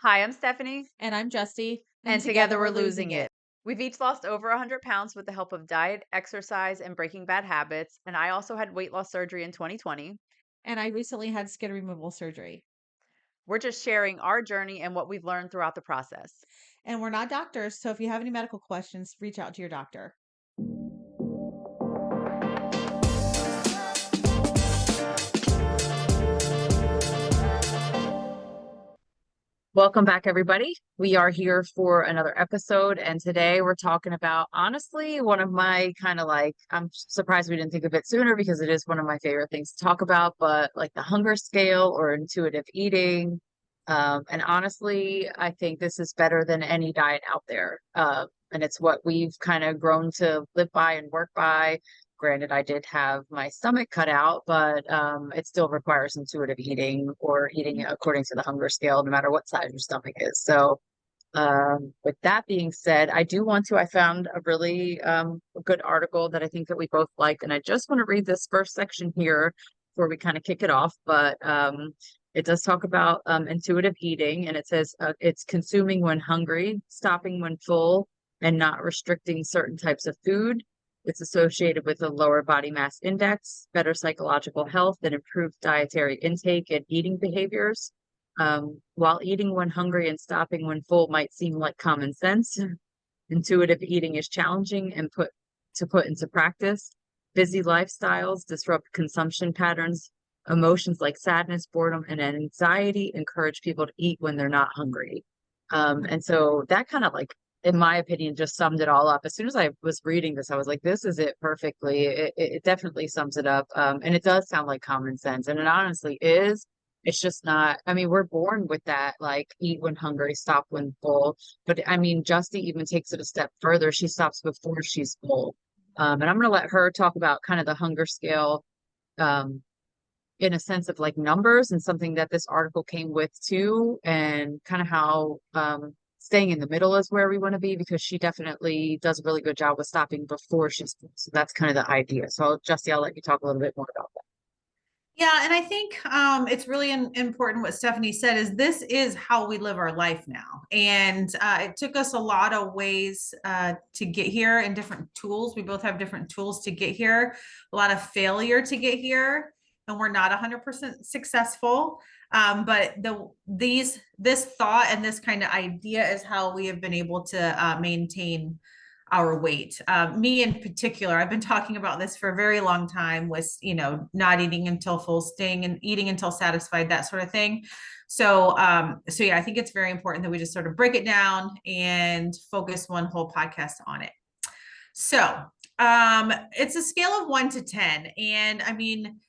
Hi, I'm Stephanie, And I'm Justy. and together we're losing it. We've each lost over 100 pounds with the help of diet, exercise, and breaking bad habits. And I also had weight loss surgery in 2020. And I recently had skin removal surgery. We're just sharing our journey and what we've learned throughout the process. And we're not doctors, so if you have any medical questions, reach out to your doctor. Welcome back, everybody. We are here for another episode, and today we're talking about honestly one of my I'm surprised we didn't think of it sooner because it is one of my favorite things to talk about, but like the hunger scale or intuitive eating. And honestly, I think this is better than any diet out there. And it's what we've kind of grown to live by and work by. Granted, I did have my stomach cut out, but it still requires intuitive eating or eating according to the hunger scale, no matter what size your stomach is. So, with that being said, I found a really good article that I think that we both liked, and I just want to read this first section here before we kind of kick it off. But it does talk about intuitive eating, and it says it's consuming when hungry, stopping when full, and not restricting certain types of food. It's associated with a lower body mass index, better psychological health, and improved dietary intake and eating behaviors. While eating when hungry and stopping when full might seem like common sense, intuitive eating is challenging and put into practice. Busy lifestyles disrupt consumption patterns. Emotions like sadness, boredom, and anxiety encourage people to eat when they're not hungry. And so that kind of like, in my opinion, just summed it all up. As soon as I was reading this, I was like, this is it perfectly. It definitely sums it up. And it does sound like common sense. And it honestly is. It's just not, I mean, we're born with that, like eat when hungry, stop when full. But I mean, Justy even takes it a step further. She stops before she's full. And I'm going to let her talk about kind of the hunger scale um, in a sense of like numbers and something that this article came with too, and kind of how staying in the middle is where we want to be because she definitely does a really good job with stopping before she's full. So that's kind of the idea. So, Justy, I'll let you talk a little bit more about that. Yeah, and I think it's really important what Stephanie said is this is how we live our life now. And it took us a lot of ways to get here and different tools. We both have different tools to get here, a lot of failure to get here, and we're not 100% successful. But this thought and this kind of idea is how we have been able to maintain our weight. Me in particular, I've been talking about this for a very long time with, not eating until full, staying and eating until satisfied, that sort of thing. So yeah, I think it's very important that we just sort of break it down and focus one whole podcast on it. So it's a scale of 1 to 10. And I mean,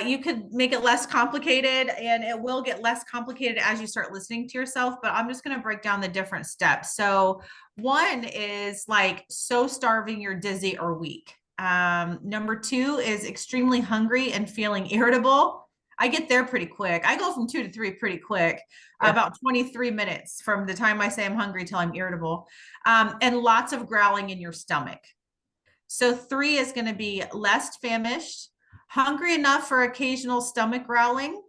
you could make it less complicated and it will get less complicated as you start listening to yourself, but I'm just going to break down the different steps. So one is like so starving you're dizzy or weak. Number two is extremely hungry and feeling irritable. I get there pretty quick. I go from 2 to 3 pretty quick, about 23 minutes from the time I say I'm hungry till I'm irritable, and lots of growling in your stomach. So three is going to be less famished, hungry enough for occasional stomach growling.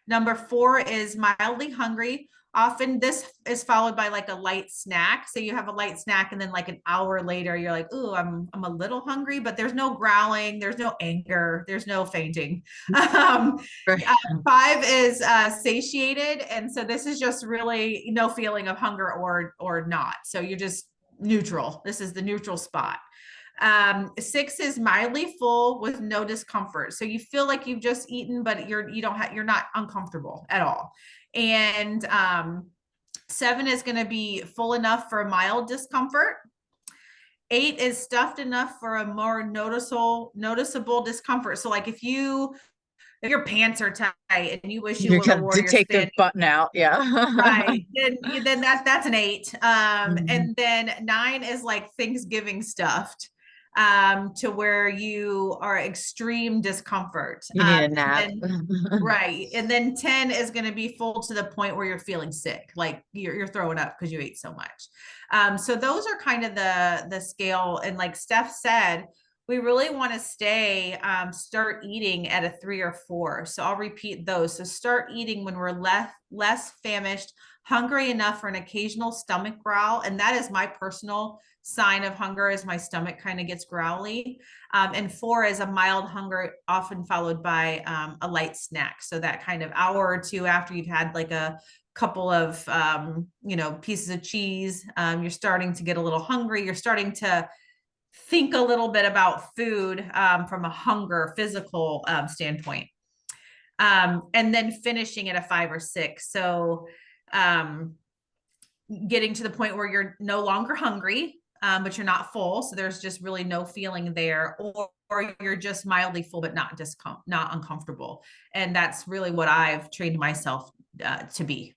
Number four is mildly hungry. Often this is followed by like a light snack. So you have a light snack and then like an hour later, you're like, ooh, I'm a little hungry, but there's no growling, there's no anger, there's no fainting. Right. Five is satiated. And so this is just really no feeling of hunger or not. So you're just neutral. This is the neutral spot. Six is mildly full with no discomfort. So you feel like you've just eaten, but you're not uncomfortable at all. And seven is going to be full enough for mild discomfort. Eight is stuffed enough for a more noticeable discomfort. So like if your pants are tight and you wish you You were a got to warrior take the standing, button out. Yeah. right? Then that's an eight. Mhm. And then nine is like Thanksgiving stuffed, to where you are extreme discomfort. You need a nap. Right. And then 10 is going to be full to the point where you're feeling sick, like you're throwing up because you ate so much. So those are kind of the scale. And like Steph said, we really want to start eating at a 3 or 4. So I'll repeat those. So start eating when we're less famished, hungry enough for an occasional stomach growl. And that is my personal sign of hunger, is my stomach kind of gets growly. And 4 is a mild hunger, often followed by a light snack. So that kind of hour or two after you've had like a couple of pieces of cheese, you're starting to get a little hungry. You're starting to think a little bit about food from a hunger physical standpoint. And then finishing at a 5 or 6. So getting to the point where you're no longer hungry, but you're not full. So there's just really no feeling there, or you're just mildly full, but not uncomfortable. And that's really what I've trained myself to be.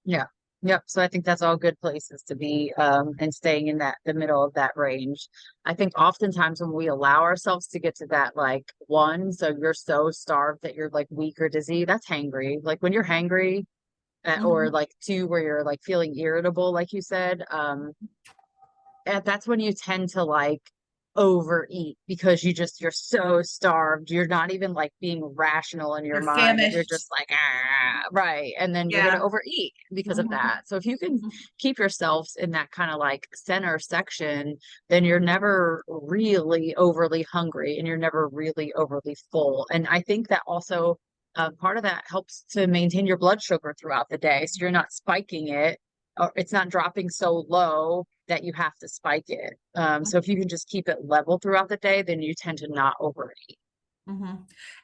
Yeah. Yep. So I think that's all good places to be, and staying in the middle of that range. I think oftentimes when we allow ourselves to get to that like 1, so you're so starved that you're like weak or dizzy, that's hangry. Like when you're hangry, or Mhm. like 2 where you're like feeling irritable, like you said, and that's when you tend to like overeat because you're so starved. You're not even like being rational in your You're mind. You're famished. just like, ah, right. And then you're going to Yeah. overeat because of Mhm. that. So if you can Mhm. keep yourselves in that kind of like center section, then you're never really overly hungry and you're never really overly full. And I think that also part of that helps to maintain your blood sugar throughout the day. So you're not spiking it, or it's not dropping so low that you have to spike it. So if you can just keep it level throughout the day, then you tend to not overeat. Mm-hmm.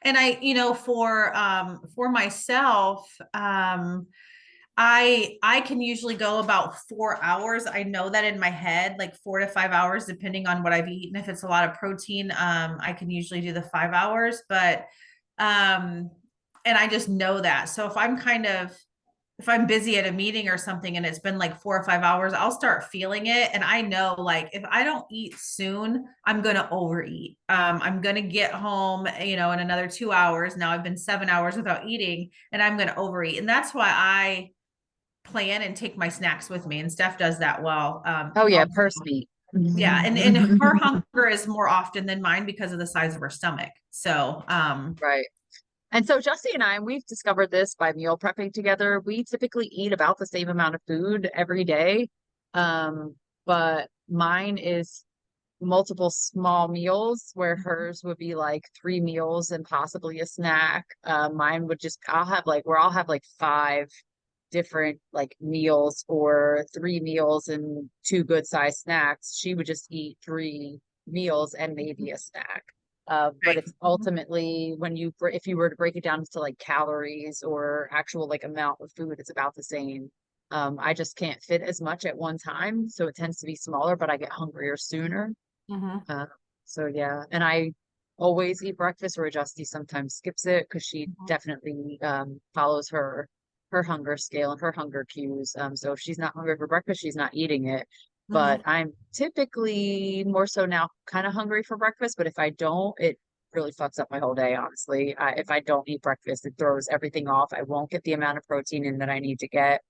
And for myself, I can usually go about 4 hours. I know that in my head, like 4 to 5 hours, depending on what I've eaten. If it's a lot of protein, I can usually do the 5 hours, but and I just know that. So if I'm busy at a meeting or something and it's been like 4 or 5 hours, I'll start feeling it. And I know, like, if I don't eat soon, I'm going to overeat. I'm going to get home, in another 2 hours. Now I've been 7 hours without eating and I'm going to overeat. And that's why I plan and take my snacks with me. And Steph does that well. Oh yeah, Also. purse beat. Yeah. And her hunger is more often than mine because of the size of her stomach. So, Right. And so Justy and I, we've discovered this by meal prepping together. We typically eat about the same amount of food every day. But mine is multiple small meals where hers would be like 3 meals and possibly a snack. Mine would just, I'll have like 5 different like meals or 3 meals and 2 good sized snacks. She would just eat 3 meals and maybe a snack. But right. it's ultimately when if you were to break it down to like calories or actual like amount of food, it's about the same. I just can't fit as much at one time, so it tends to be smaller, but I get hungrier sooner. Mhm. Uh, so yeah, and I always eat breakfast, or Justy sometimes skips it because she Mhm. definitely follows her hunger scale and her hunger cues. So if she's not hungry for breakfast, she's not eating it. But Mhm. I'm typically more so now kind of hungry for breakfast. But if I don't, it really fucks up my whole day, honestly. If I don't eat breakfast, it throws everything off. I won't get the amount of protein in that I need to get.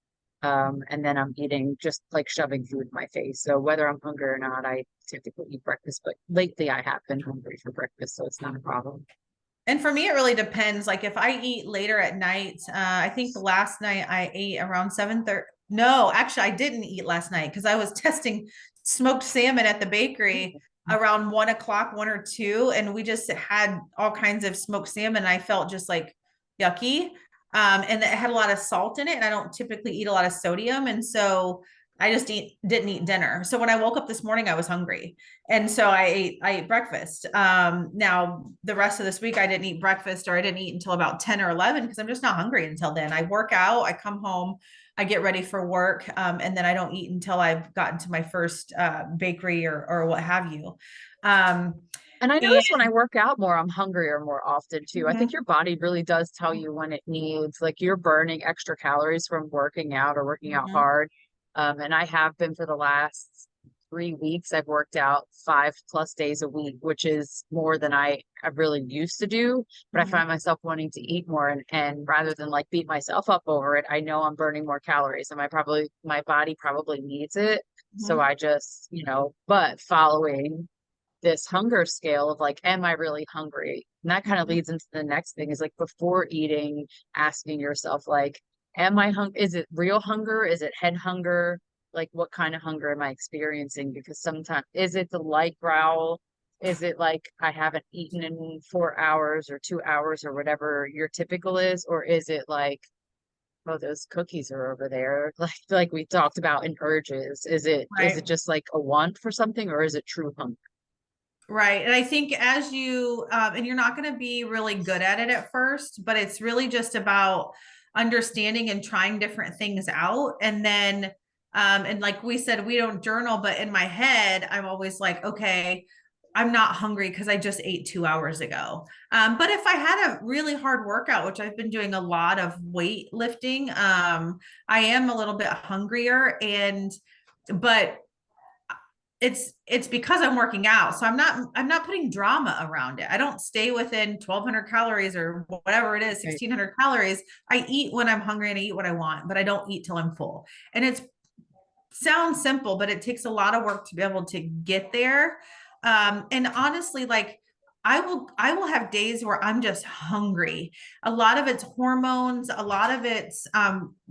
And then I'm eating just like shoving food in my face. So whether I'm hungry or not, I typically eat breakfast, but lately I have been hungry for breakfast, so it's not a problem. And for me, it really depends. Like if I eat later at night, I think the last night I ate around 7:30. No, actually, I didn't eat last night because I was testing smoked salmon at the bakery around 1 o'clock, 1 or 2, and we just had all kinds of smoked salmon. I felt just like yucky, and it had a lot of salt in it, and I don't typically eat a lot of sodium, and so I just didn't eat dinner. So when I woke up this morning, I was hungry. And so I ate breakfast. Now the rest of this week I didn't eat breakfast, or I didn't eat until about 10 or 11 because I'm just not hungry until then. I work out, I come home, I get ready for work, and then I don't eat until I've gotten to my first bakery or what have you. Um, And I and notice when I work out more, I'm hungrier more often too. I think Mhm. your body really does tell you when it needs, like you're burning extra calories from working out or working out Mhm. hard. And I have been for the last 3 weeks. I've worked out 5+ days a week, which is more than I really used to do. But I Mhm. find myself wanting to eat more, and rather than like beat myself up over it, I know I'm burning more calories and my body probably needs it. So Mhm. I just, but following this hunger scale of like, am I really hungry? And that kind of Mhm. leads into the next thing is like before eating, asking yourself, like, am I is it real hunger? Is it head hunger? Like, what kind of hunger am I experiencing? Because sometimes, is it the light growl? Is it like I haven't eaten in 4 hours or 2 hours or whatever your typical is? Or is it like, oh, those cookies are over there? Like we talked about in urges. Is it Right. just like a want for something or is it true hunger? Right. And I think as you, and you're not going to be really good at it at first, but it's really just about understanding and trying different things out. And then, and like we said, we don't journal, but in my head, I'm always like, okay, I'm not hungry because I just ate 2 hours ago. But if I had a really hard workout, which I've been doing a lot of weight lifting, I am a little bit hungrier but it's because I'm working out. So I'm not putting drama around it. I don't stay within 1200 calories or whatever it is, Right. 1600 calories. I eat when I'm hungry and I eat what I want, but I don't eat till I'm full. And it sounds simple, but it takes a lot of work to be able to get there. And honestly, like I will have days where I'm just hungry. A lot of it's hormones, a lot of it's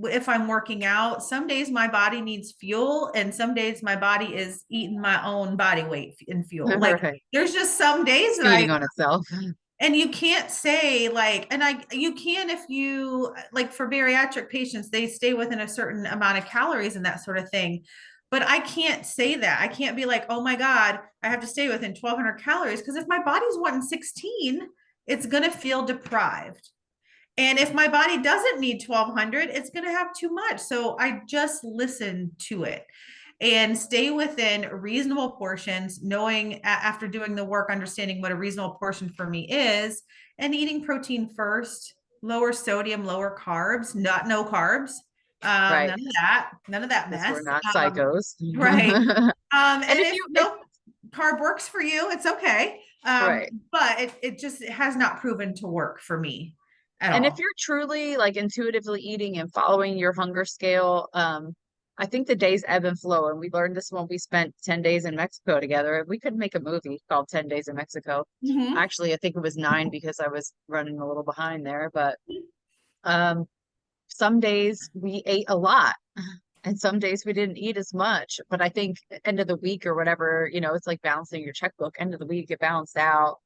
if I'm working out. Some days my body needs fuel, and some days my body is eating my own body weight in fuel. Like Right. there's just some days that Feeding on itself. and you can't say like, and you can if you like for bariatric patients, they stay within a certain amount of calories and that sort of thing. But I can't say that. I can't be like, oh my God, I have to stay within 1200 calories. Because if my body's wanting 16, it's going to feel deprived. And if my body doesn't need 1200, it's going to have too much. So I just listen to it and stay within reasonable portions, knowing after doing the work, understanding what a reasonable portion for me is, and eating protein first, lower sodium, lower carbs, not no carbs. Right. None of that Because we're mess. not psychos. Right. And And if if you, no carb works for you, it's okay. right. But it has not proven to work for me at And if all. you're truly like intuitively eating and following your hunger scale, I think the days ebb and flow. And we learned this when we spent 10 days in Mexico together. We could make a movie called 10 Days in Mexico. Mhm. Actually, I think it was nine because I was running a little behind there. But um, some days we ate a lot and some days we didn't eat as much. But I think end of the week or whatever, it's like balancing your checkbook. End of the week, it balanced out.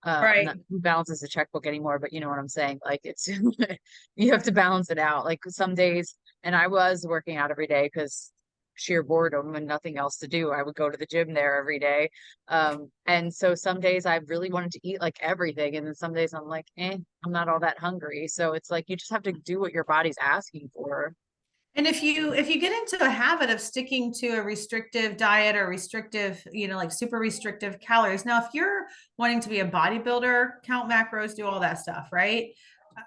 Not Right. who balances a checkbook anymore, but you know what I'm saying. Like it's you have to balance it out. Like some days, and I was working out every day because sheer boredom and nothing else to do. I would go to the gym there every day. And so some days I really wanted to eat like everything, and then some days I'm like, I'm not all that hungry. So it's like you just have to do what your body's asking for. And if you get into a habit of sticking to a restrictive diet or restrictive, like super restrictive calories. Now, if you're wanting to be a bodybuilder, count macros, do all that stuff, right?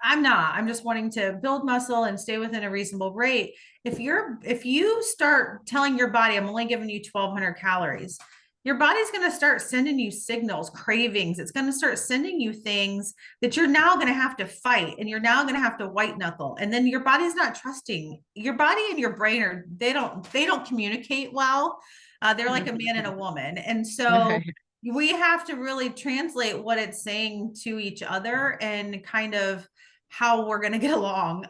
I'm not. I'm just wanting to build muscle and stay within a reasonable rate. If you start telling your body, I'm only giving you 1200 calories, your body's going to start sending you signals, cravings. It's going to start sending you things that you're now going to have to fight, and you're now going to have to white knuckle. And then your body's not trusting. Your body and your brain they don't communicate well. They're like a man and a woman. And so Right. we have to really translate what it's saying to each other and kind of how we're going to get along.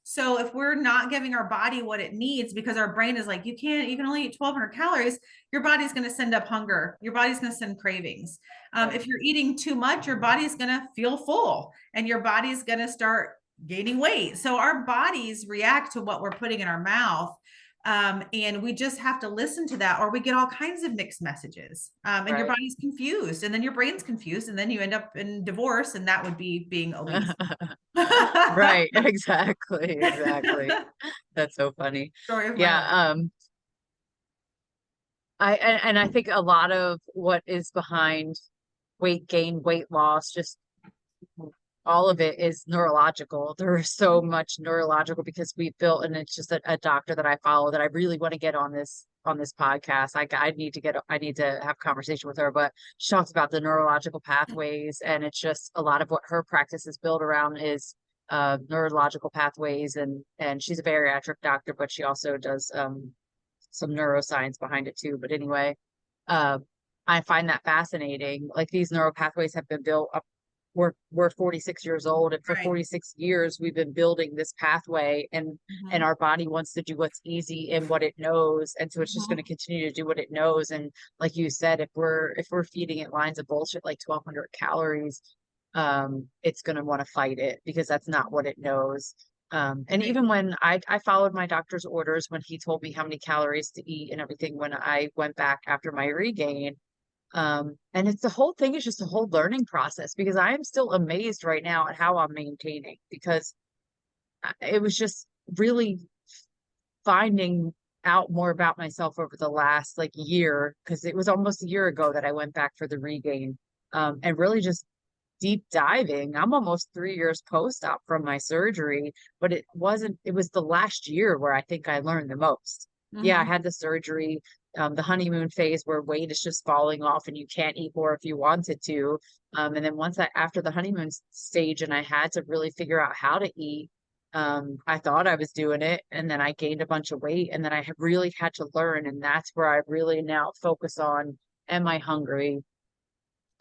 So if we're not giving our body what it needs because our brain is like, you can only eat 1200 calories, your body's going to send up hunger. Your body's going to send cravings. Right. If you're eating too much, your body's going to feel full and your body's going to start gaining weight. So our bodies react to what we're putting in our mouth. And we just have to listen to that, or we get all kinds of mixed messages. And your Right. body's confused, and then your brain's confused, and then you end up in divorce, and that would be being obese. Right. Exactly. Exactly. That's so funny. Story of my Yeah. life. And I think a lot of what is behind weight gain, weight loss, just all of it is neurological. There is so much neurological because we built, and it's just a doctor that I follow that I really want to get on this podcast. I need to have a conversation with her, but she talks about the neurological pathways, and it's just a lot of what her practice is built around is neurological pathways, and she's a bariatric doctor, but she also does some neuroscience behind it too. But anyway, uh, I find that fascinating. Like these neural pathways have been built up. We're 46 years old, and for Right. 46 years we've been building this pathway, and Mhm. our body wants to do what's easy and what it knows, and so it's just going to Mhm. continue to do what it knows. And like you said, if we're feeding it lines of bullshit like 1,200 calories, it's going to want to fight it because that's not what it knows. And Right. even when I followed my doctor's orders when he told me how many calories to eat and everything when I went back after my regain, and it's the whole thing is just a whole learning process because I am still amazed right now at how I'm maintaining because it was just really finding out more about myself over the last like year because it was almost a year ago that I went back for the regain, and really just deep diving. I'm almost 3 years post-op from my surgery, but it was the last year where I think I learned the most. Yeah, I Mhm. had the surgery, the honeymoon phase where weight is just falling off and you can't eat more if you wanted to. And then after the honeymoon stage and I had to really figure out how to eat, I thought I was doing it and then I gained a bunch of weight and then I have really had to learn. And that's where I really now focus on, am I hungry?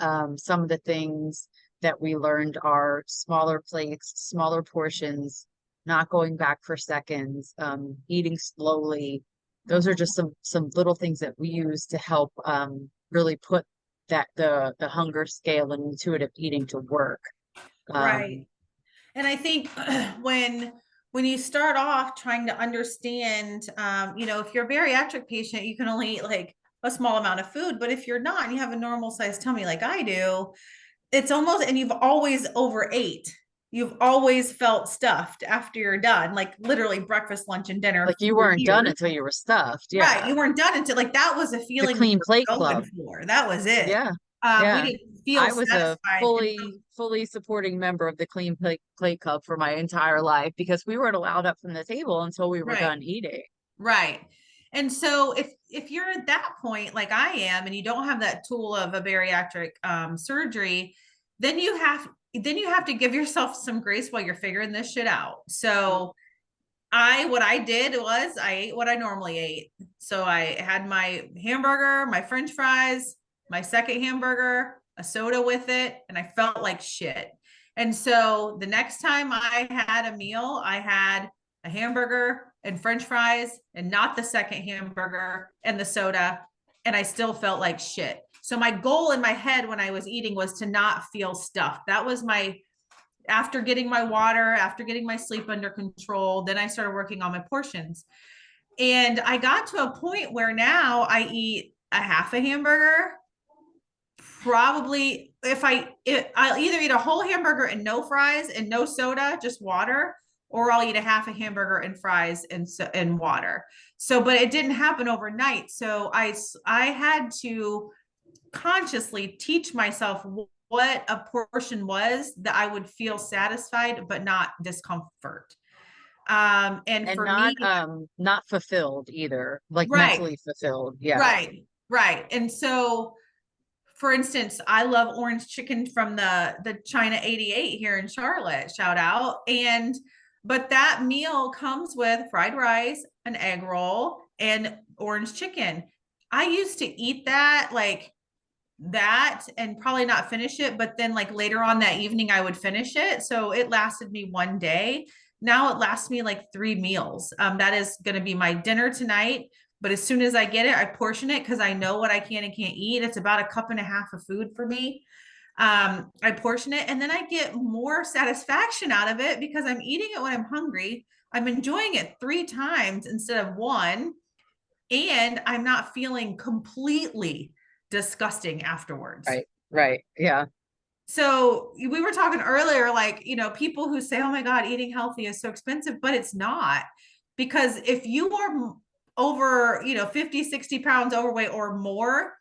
Some of the things that we learned are smaller plates, smaller portions, not going back for seconds, eating slowly. Those are Mhm. just some little things that we use to help really put the hunger scale and intuitive eating to work. Right. Um, And I think when when you start off trying to understand, if you're a bariatric patient, you can only eat like a small amount of food. But if you're not, and you have a normal sized tummy like I do, it's almost, and you've always overate. You've always felt stuffed after you're done, like literally breakfast, lunch, and dinner like you for weren't done years. until you were stuffed. Right. Yeah. You weren't done until like that was a The feeling we clean plate were going club. for. That was it. Yeah. We Yeah. didn't feel I was a satisfied. fully supporting member of the Clean Plate Club for my entire life because we weren't allowed up from the table until we were Right. done eating. Right. And so if you're at that point like I am and you don't have that tool of a bariatric surgery, then you have to give yourself some grace while you're figuring this shit out. So I what I did was I ate what I normally ate. So I had my hamburger, my french fries, my second hamburger, a soda with it, and I felt like shit. And so the next time I had a meal, I had a hamburger and french fries and not the second hamburger and the soda, and I still felt like shit. So my goal in my head when I was eating was to not feel stuffed. That was my after getting my water, after getting my sleep under control, then I started working on my portions. And I got to a point where now I eat a half a hamburger. Probably I'll either eat a whole hamburger and no fries and no soda, just water, or I'll eat a half a hamburger and fries and water. So, but it didn't happen overnight. So I had to consciously teach myself what a portion was that I would feel satisfied but not discomfort. And And for me, not fulfilled either, like right, mentally fulfilled. Yeah. right, right. And so, for instance, I love orange chicken from the China 88 here in Charlotte. Shout out. And but that meal comes with fried rice, an egg roll, and orange chicken. I used to eat that like that and probably not finish it, but then like later on that evening I would finish it. So it lasted me one day. Now it lasts me like 3 meals. That is going to be my dinner tonight. But as soon as I get it, I portion it because I know what I can and can't eat. It's about a cup and a half of food for me. I portion it and then I get more satisfaction out of it because I'm eating it when I'm hungry. I'm enjoying it 3 times instead of one, and I'm not feeling completely disgusting afterwards. Right. Right. Yeah. So we were talking earlier, like, people who say, oh my God, eating healthy is so expensive, but it's not. Because if you are over, 50, 60 pounds overweight or more,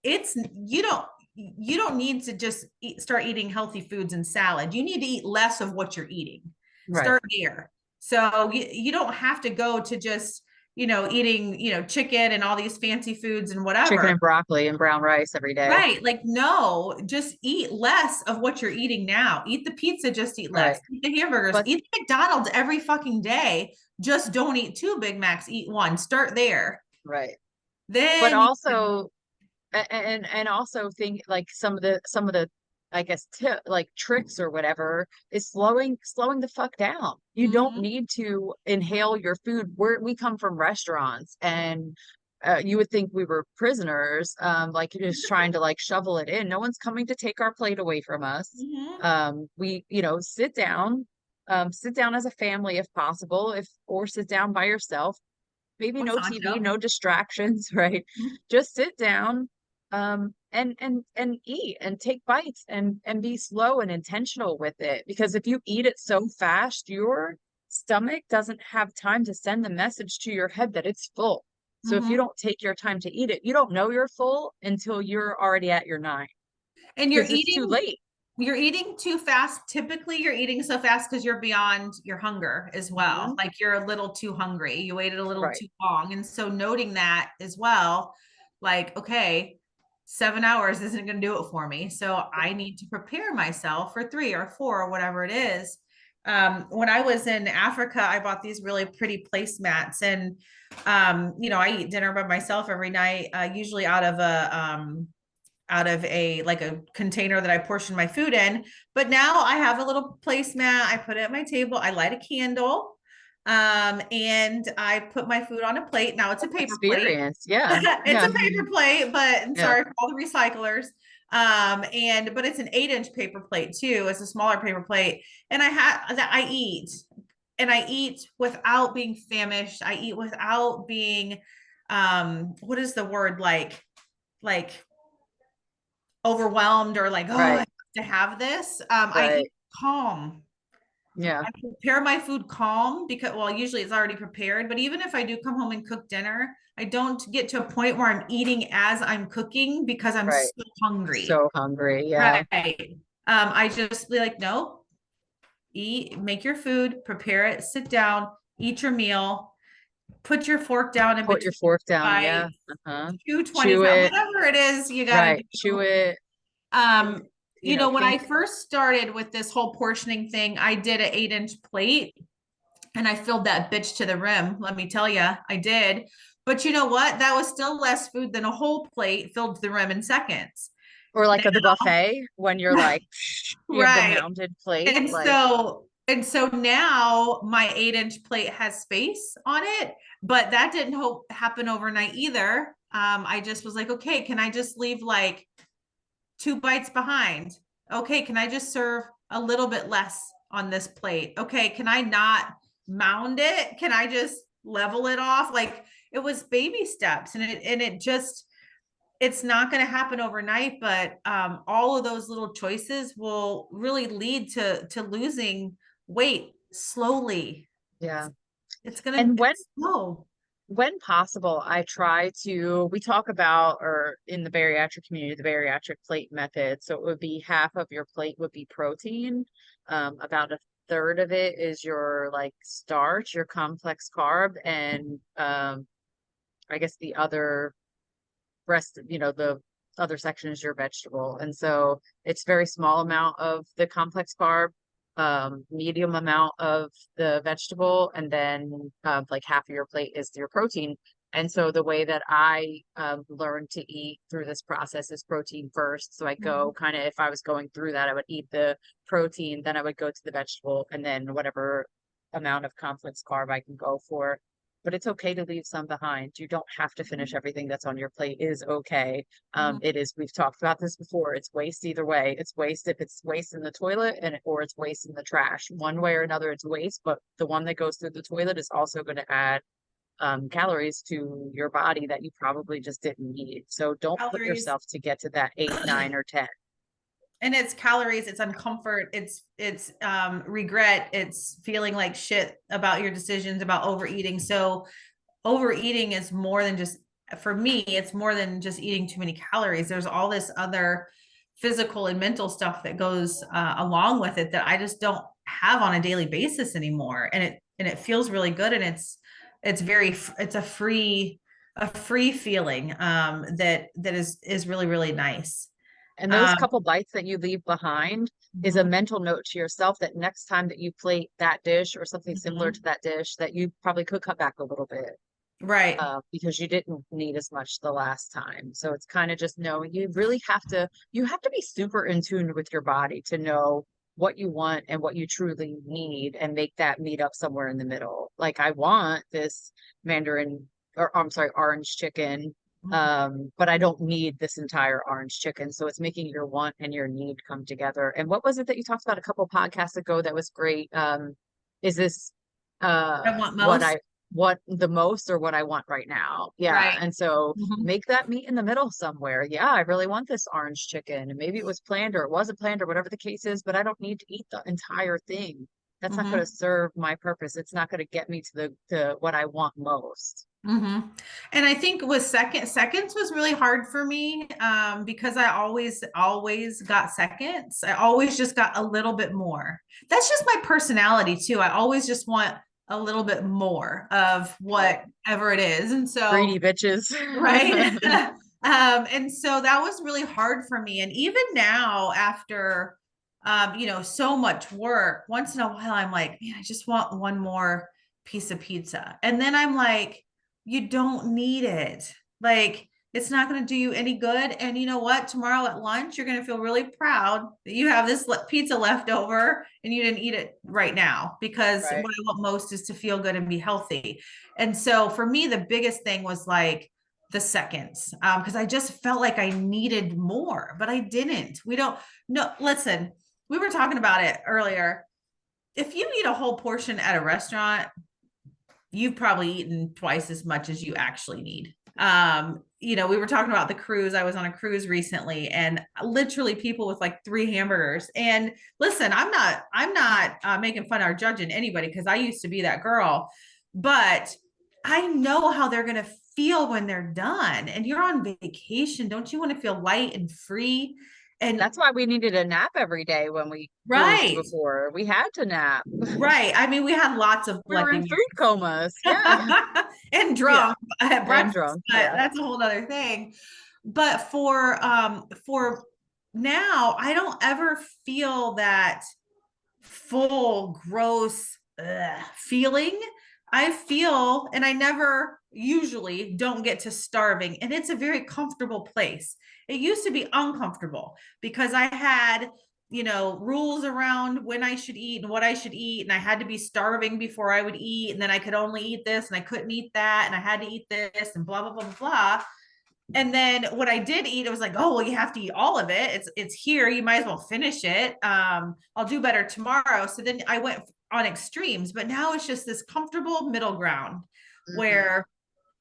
it's, you don't need to just start eating healthy foods and salad. You need to eat less of what you're eating. Right. Start there. So you don't have to go to just, eating, chicken and all these fancy foods and Chicken whatever. and broccoli and brown rice every day. Right. Like, no, just eat less of what you're eating now. Eat the pizza, just eat less. Right. Eat the hamburgers, But eat the McDonald's every fucking day. Just don't eat 2 Big Macs, eat one. Start there. right. But Then you can, also And also think like some of the I guess tip like tricks or whatever is slowing the fuck down. You don't Mhm. need to inhale your food. We come from restaurants, and you would think we were prisoners, like you're just trying to like shovel it in. No one's coming to take our plate away from us. Mhm. We, sit down as a family if possible, if or sit down by yourself, maybe With no TV, Sancho. no distractions, right? Mhm. Just sit down, and eat and take bites and be slow and intentional with it. Because if you eat it so fast, your stomach doesn't have time to send the message to your head that it's full. So if you Mhm. don't take your time to eat it, you don't know you're full until you're already at your nine And because it's too late. you're eating too fast. Typically, you're eating so fast because you're beyond your hunger as well. Mhm. Like you're a little too hungry. You waited a little Right. too long. And so noting that as well, like, okay, 7 hours isn't going to do it for me. So I need to prepare myself for 3 or 4 or whatever it is. When I was in Africa, I bought these really pretty placemats, and I eat dinner by myself every night, usually out of a like a container that I portion my food in. But now I have a little placemat. I put it at my table. I light a candle. And I put my food on a plate. Now it's a paper plate. Experience. Yeah. It's Yeah. a paper plate, but I'm Yeah. sorry for all the recyclers. But it's an 8-inch paper plate too. It's a smaller paper plate. And I eat without being famished. I eat without being what is the word, like overwhelmed or like, oh, I Right. have to have this. I eat Right. calm. Yeah. I prepare my food calm because, well, usually it's already prepared. But even if I do come home and cook dinner, I don't get to a point where I'm eating as I'm cooking because I'm Right. so hungry. So hungry. Yeah. Right. I just be like, no, eat, make your food, prepare it, sit down, eat your meal, put your fork down in Put your between fork down. Yeah. bites, Uh-huh. two Chew 25, it. whatever it is you got to Right. do. Chew it. And, When I think first started with this whole portioning thing, I did an 8-inch plate and I filled that bitch to the rim. Let me tell you, I did. But you know what? That was still less food than a whole plate filled to the rim in seconds. or like Now, at the buffet when you're like you have the right. mounted plate. And Like, so and so now my 8-inch plate has space on it, but that didn't happen overnight either. I just was like, okay, can I just leave like 2 bites behind? Okay, can I just serve a little bit less on this plate? Okay, can I not mound it? Can I just level it off? Like it was baby steps, and it just it's not going to happen overnight, but all of those little choices will really lead to losing weight slowly. yeah. It's gonna And it's slow. when possible, I try to, we talk about, or in the bariatric community, the bariatric plate method. So it would be half of your plate would be protein. About a third of it is your like starch, your complex carb, and I guess the other rest, the other section is your vegetable. And so it's very small amount of the complex carb, medium amount of the vegetable, and then like half of your plate is your protein. And so the way that I learned to eat through this process is protein first. So I Mhm. go kind of, if I was going through that, I would eat the protein, then I would go to the vegetable, and then whatever amount of complex carb I can go for. But it's okay to leave some behind. You don't have to finish everything that's on your plate. It is okay. Mhm. It is, we've talked about this before. It's waste either way. It's waste if it's waste in the toilet or it's waste in the trash. One way or another, it's waste, but the one that goes through the toilet is also going to add calories to your body that you probably just didn't need. So don't put Calories. yourself to get to that 8, 9, or 10. And it's calories, it's uncomfort, it's regret, it's feeling like shit about your decisions about overeating. So overeating is more than just, for me, it's more than just eating too many calories. There's all this other physical and mental stuff that goes along with it that I just don't have on a daily basis anymore. And it feels really good, and it's a free feeling that is really really nice. And those um couple bites that you leave behind is a mhm, mental note to yourself that next time that you plate that dish or something similar to mhm. that dish, that you probably could cut back a little bit. Right. because you didn't need as much the last time. So it's kind of just knowing you have to be super in tune with your body to know what you want and what you truly need and make that meet up somewhere in the middle. Like I want this Mandarin or I'm sorry, orange chicken. Mhm. But I don't need this entire orange chicken. So it's making your want and your need come together. And what was it that you talked about a couple podcasts ago that was great? Is this I want what most. I what the most or what I want right now. Yeah. Right. And so Mhm. make that meet in the middle somewhere. Yeah, I really want this orange chicken. And maybe it was planned or it wasn't planned or whatever the case is, but I don't need to eat the entire thing. That's not going to Mhm. serve my purpose. It's not going to get me to the what I want most. Mm-hmm. And I think with seconds was really hard for me because I always got seconds. I always just got a little bit more. That's just my personality too. I always just want a little bit more of Right. whatever it is. And so, Greedy bitches. right. And so that was really hard for me. And even now, after so much work, once in a while, I'm like, man, I just want one more piece of pizza. And then I'm like, you don't need it. Like, it's not going to do you any good. And you know what? Tomorrow at lunch, you're going to feel really proud that you have this pizza left over and you didn't eat it right now because what Right. I want most is to feel good and be healthy. And so for me, the biggest thing was like the seconds, because I just felt like I needed more, but I didn't. We don't, no, listen, we were talking about it earlier. If you eat a whole portion at a restaurant, you've probably eaten twice as much as you actually need. We were talking about the cruise. I was on a cruise recently and literally people with like 3 hamburgers. And listen, I'm not making fun or judging anybody because I used to be that girl, but I know how they're going to feel when they're done. And you're on vacation. Don't you want to feel light and free? And That's why we needed a nap every day when we cruised right, before. We had to nap. right. I mean, we had lots of We were Bloody in food comas. Yeah. and Yeah. drunk at And breakfast, drunk. but Yeah. that's a whole other thing. But for now, I don't ever feel that full gross feeling. I feel, and I never usually don't get to starving, and it's a very comfortable place. It used to be uncomfortable because I had rules around when I should eat and what I should eat, and I had to be starving before I would eat, and then I could only eat this and I couldn't eat that, and I had to eat this and blah blah blah blah blah. And then when I did eat, it was like, oh well, you have to eat all of it. It's here. You might as well finish it. I'll do better tomorrow. So then I went on extremes, but now it's just this comfortable middle ground Mhm. where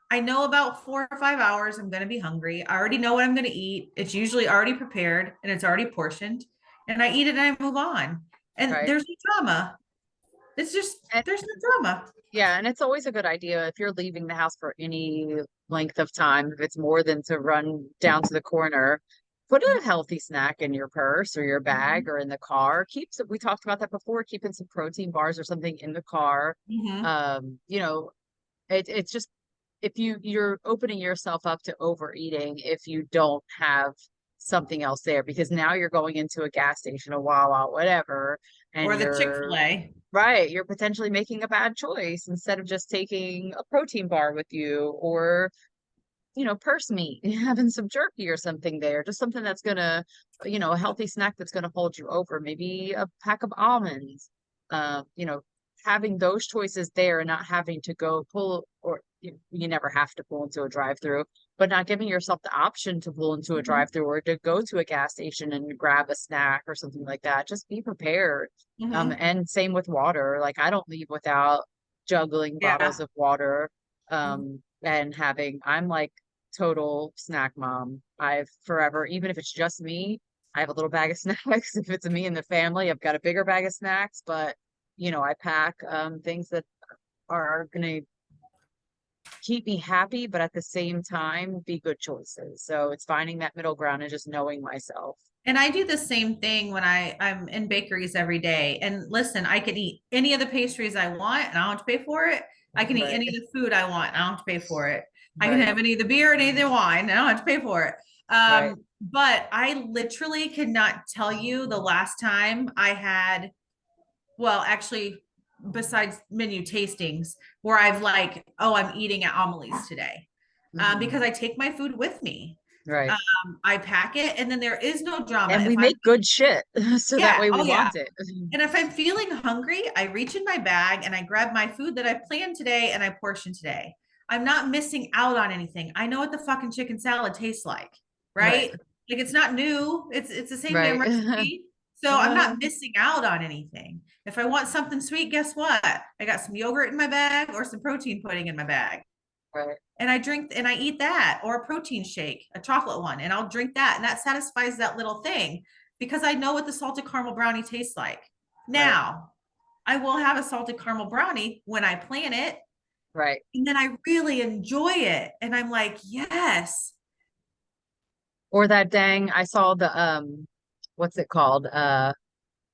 I know about 4 or 5 hours I'm going to be hungry. I already know what I'm going to eat. It's usually already prepared and it's already portioned, and I eat it and I move on. And Right. there's no drama. It's just And there's no drama. yeah, and it's always a good idea if you're leaving the house for any length of time, if it's more than to run down to the corner, put a healthy snack in your purse or your bag Mhm. or in the car. We talked about that before, keeping some protein bars or something in the car. Mhm. You know, it's just if you're opening yourself up to overeating if you don't have something else there because now you're going into a gas station, a Wawa, whatever, and Or the you're Chick-fil-A. right, you're potentially making a bad choice instead of just taking a protein bar with you or purse meat, having some jerky or something there, just something that's gonna, a healthy snack that's gonna hold you over, maybe a pack of almonds. Uh, you know, having those choices there and not having to go pull or you never have to pull into a drive-through, but not giving yourself the option to pull into a Mhm. drive-through or to go to a gas station and grab a snack or something like that. Just be prepared. Mhm. And same with water. Like I don't leave without juggling bottles Yeah. of water Mhm. and having I'm like total snack mom. I've forever, even if it's just me, I have a little bag of snacks. If it's me and the family, I've got a bigger bag of snacks, but I pack things that are gonna keep me happy, but at the same time be good choices. So it's finding that middle ground and just knowing myself. And I do the same thing when I'm in bakeries every day. And listen, I can eat any of the pastries I want and I don't have to pay for it. I can eat Right, any of the food I want and I don't have to pay for it. I can right, have any of the beer and any of the wine and I don't have to pay for it. right. But I literally cannot tell you the last time I had, well, actually, besides menu tastings where I've like, oh, I'm eating at Amelie's today. Because I take my food with me. Right. I pack it, and then there is no drama. And If we I'm, make good shit. So that yeah, way we oh yeah. want it. And if I'm feeling hungry, I reach in my bag and I grab my food that I planned today and I portion today. I'm not missing out on anything. I know what the fucking chicken salad tastes like, Right. right? Like it's not new. It's the same damn Right. recipe. So I'm not missing out on anything. If I want something sweet, guess what? I got some yogurt in my bag or some protein pudding in my bag. Right. And I drink and I eat that, or a protein shake, a chocolate one, and I'll drink that. And that satisfies that little thing because I know what the salted caramel brownie tastes like. Right. Now, I will have a salted caramel brownie when I plan it. Right. And then I really enjoy it. And I'm like, yes. Or that dang, I saw the what's it called?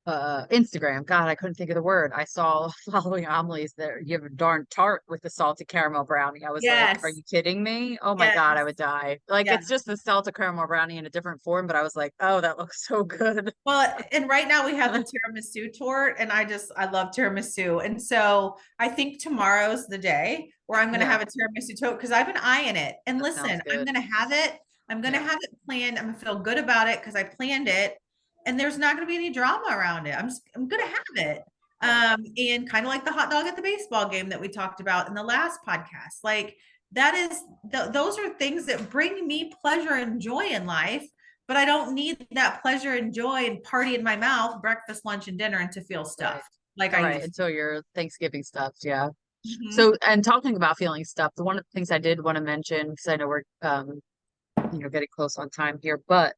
Instagram. God, I couldn't think of the word. I saw following Amelie's there. You have a darn tart with the salted caramel brownie. I was like, are Yes. you kidding me? Oh my God, I Yes. would die. Like Yeah. it's just the salted caramel brownie in a different form, but I was like, oh, that looks so good. Well, and right now we have the tiramisu tort, and I love tiramisu. And so I think tomorrow's the day where I'm going to Yeah, have a tiramisu tote because I've been eyeing it. And that sounds listen, I'm good. going to have it. I'm going to Yeah, have it planned. I'm going to feel good about it because I planned it, and there's not going to be any drama around it. I'm going to have it. yeah, And kind of like the hot dog at the baseball game that we talked about in the last podcast. Like that is those are things that bring me pleasure and joy in life, but I don't need that pleasure and joy and party in my mouth, breakfast, lunch, and dinner, and to feel right. stuffed like All I right, used until your Thanksgiving stuff. Yeah. to. Mhm. So, and talking about feeling stuffed, one of the things I did want to mention, because I know we're getting close on time here, but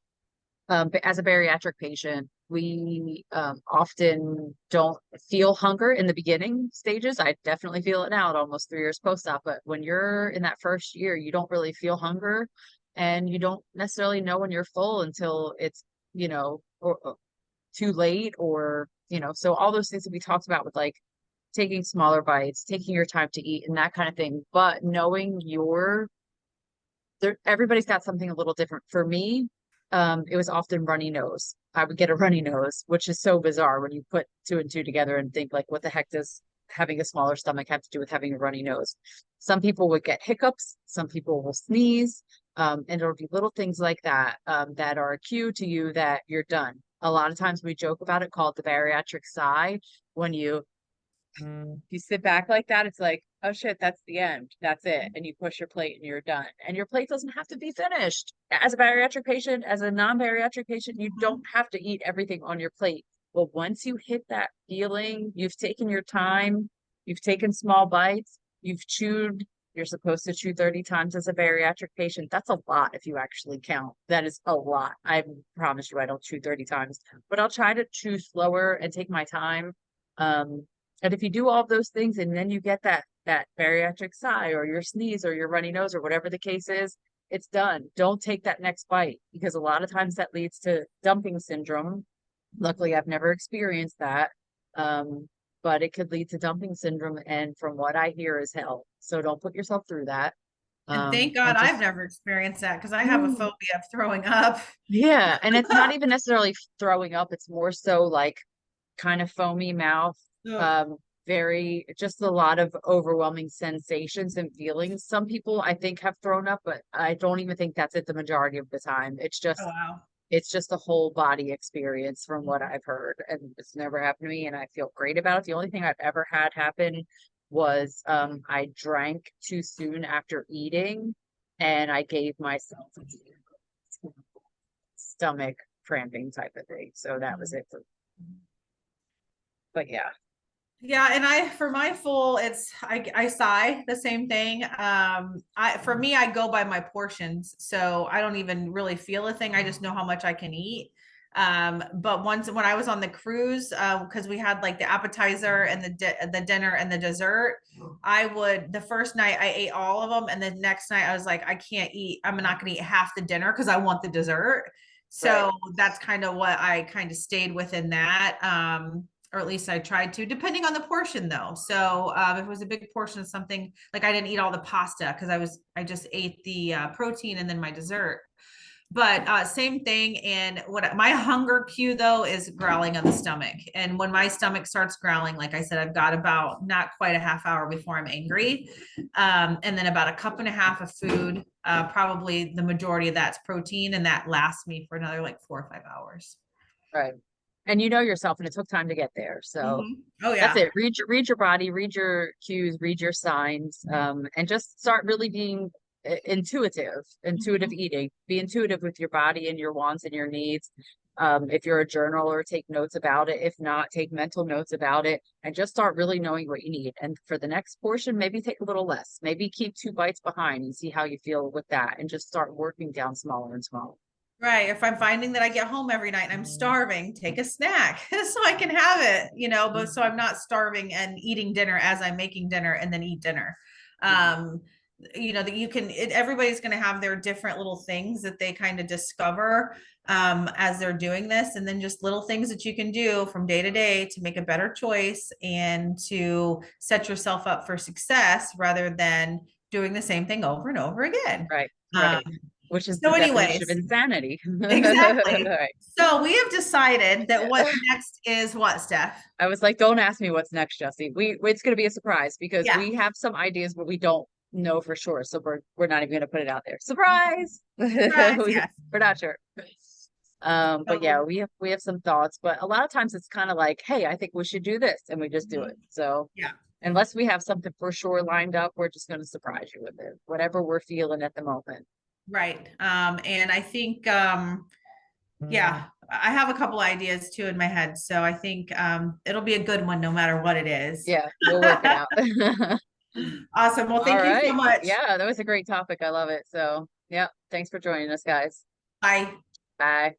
as a bariatric patient, we often don't feel hunger in the beginning stages. I definitely feel it now at almost 3 years post-op, but when you're in that first year, you don't really feel hunger and you don't necessarily know when you're full until it's, or too late or, so all those things that we talked about with like taking smaller bites, taking your time to eat and that kind of thing, but knowing everybody's got something a little different. For me, it was often runny nose. I would get a runny nose, which is so bizarre when you put two and two together and think like, what the heck does having a smaller stomach have to do with having a runny nose? Some people would get hiccups, some people will sneeze, and it'll be little things like that that are a cue to you that you're done. A lot of times we joke about it, called the bariatric sigh, when you sit back like that, it's like, oh shit, that's the end. That's it. And you push your plate and you're done. And your plate doesn't have to be finished. As a bariatric patient, as a non-bariatric patient, you don't have to eat everything on your plate. But once you hit that feeling, you've taken your time, you've taken small bites, you've chewed, you're supposed to chew 30 times as a bariatric patient. That's a lot if you actually count. That is a lot. I promise you I don't chew 30 times, but I'll try to chew slower and take my time. Um, and if you do all of those things and then you get that bariatric sigh or your sneeze or your runny nose or whatever the case is, it's done. Don't take that next bite because a lot of times that leads to dumping syndrome. Luckily, I've never experienced that. Um, but it could lead to dumping syndrome and from what I hear is hell. So don't put yourself through that. And thank God And I've just never experienced that because I have a phobia of throwing up. yeah, and it's not even necessarily throwing up, it's more so like kind of foamy mouth, Ugh. um, very just a lot of overwhelming sensations and feelings. Some people I think have thrown up, but I don't even think that's it the majority of the time. It's Oh just wow. it's just a whole body experience from what I've heard. And it's never happened to me and I feel great about it. The only thing I've ever had happen was I drank too soon after eating and I gave myself a stomach cramping type of thing. So that was it for but yeah. Yeah, and I for my full, I sigh the same thing. I for me, I go by my portions, so I don't even really feel a thing. I just know how much I can eat. But once when I was on the cruise, because we had like the appetizer and the dinner and the dessert, I would the first night I ate all of them, and the next night I was like, I can't eat. I'm not going to eat half the dinner because I want the dessert. Right. So that's kind of what I kind of stayed within that. Or at least I tried to, depending on the portion though. So if it was a big portion of something, like I didn't eat all the pasta because I just ate the protein and then my dessert. But same thing. And what my hunger cue though is growling on the stomach. And when my stomach starts growling, like I said, I've got about not quite a half hour before I'm angry. And then about a cup and a half of food, probably the majority of that's protein, and that lasts me for another like 4 or 5 hours. Right. And you know yourself, and it took time to get there. So Oh that's yeah. it. Read your body, read your cues, read your signs, and just start really being intuitive Mhm. eating. Be intuitive with your body and your wants and your needs. If you're a journaler, take notes about it. If not, take mental notes about it and just start really knowing what you need. And for the next portion, maybe take a little less. Maybe keep 2 bites behind and see how you feel with that, and just start working down smaller and smaller. Right. If I'm finding that I get home every night and I'm starving, take a snack so I can have it, but so I'm not starving and eating dinner as I'm making dinner and then eat dinner. Um, that everybody's going to have their different little things that they kind of discover as they're doing this. And then just little things that you can do from day to day to make a better choice and to set yourself up for success rather than doing the same thing over and over again. Right, Um, right. Which is the so definition of anyways, insanity. exactly. Right. So we have decided that what's next is what, Steph? I was like, don't ask me what's next, Justy. It's going to be a surprise because Yeah. we have some ideas, but we don't know for sure. So we're not even going to put it out there. Surprise! Surprise. Yes. We're not sure. But yeah, So, we have some thoughts, but a lot of times it's kind of like, hey, I think we should do this, and we just do it. mhm, So yeah. unless we have something for sure lined up, we're just going to surprise you with it, whatever we're feeling at the moment. Right. And I think, yeah, I have a couple ideas too in my head. So I think it'll be a good one no matter what it is. Yeah, we'll work it out. Awesome. Well, All thank you so right. much. Yeah, that was a great topic. I love it. So, yeah, thanks for joining us, guys. Bye. Bye.